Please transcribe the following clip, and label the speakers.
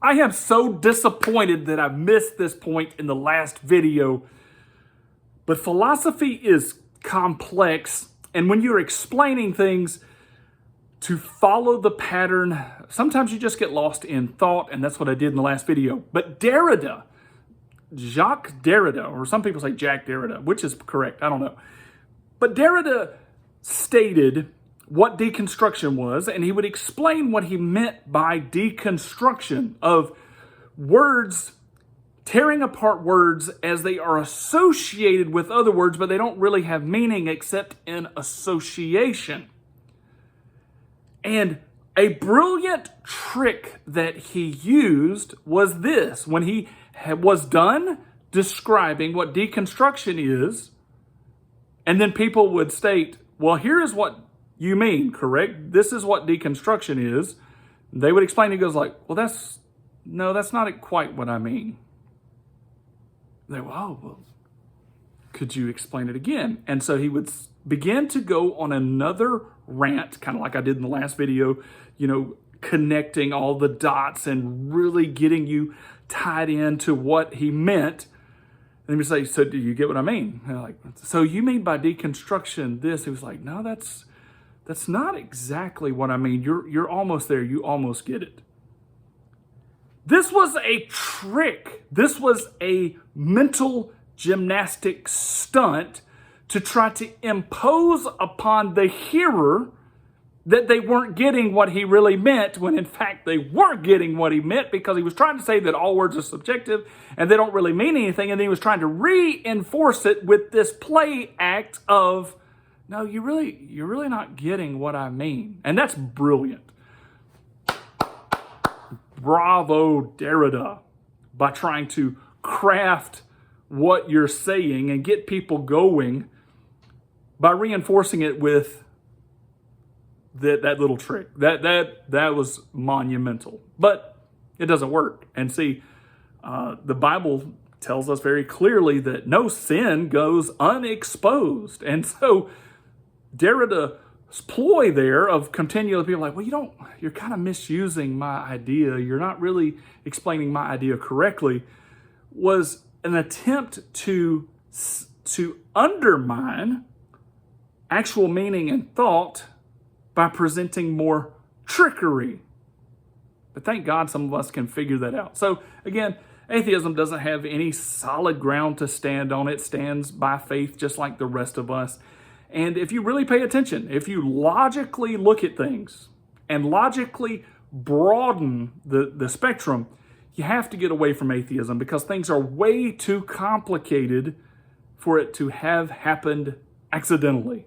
Speaker 1: I am so disappointed that I missed this point in the last video. But philosophy is complex, and when you're explaining things, to follow the pattern, sometimes you just get lost in thought, and that's what I did in the last video. But Derrida, Jacques Derrida, or some people say Jacques Derrida, which is correct, I don't know. But Derrida stated what deconstruction was, and he would explain what he meant by deconstruction of words, tearing apart words as they are associated with other words, but they don't really have meaning except in association. And a brilliant trick that he used was this. When he was done describing what deconstruction is, and then people would state, well, here is what you mean, correct? This is what deconstruction is. They would explain, he goes like, well, that's not quite what I mean. They go, oh, well, could you explain it again? And so he would begin to go on another rant, kind of like I did in the last video, connecting all the dots and really getting you tied into what he meant. And he would say, so do you get what I mean? And like, so you mean by deconstruction this? He was like, no, that's not exactly what I mean. You're almost there. You almost get it. This was a trick. This was a mental gymnastic stunt to try to impose upon the hearer that they weren't getting what he really meant, when in fact they were getting what he meant, because he was trying to say that all words are subjective and they don't really mean anything. And then he was trying to reinforce it with this play act of, no, you're really not getting what I mean. And that's brilliant. Bravo, Derrida, by trying to craft what you're saying and get people going by reinforcing it with that little trick. That was monumental, but it doesn't work. And see, the Bible tells us very clearly that no sin goes unexposed. And so Derrida's ploy there of continually being like, well, you're kind of misusing my idea. You're not really explaining my idea correctly, was an attempt to undermine actual meaning and thought by presenting more trickery. But thank God some of us can figure that out. So again, atheism doesn't have any solid ground to stand on. It stands by faith just like the rest of us. And if you really pay attention, if you logically look at things and logically broaden the spectrum, you have to get away from atheism, because things are way too complicated for it to have happened accidentally.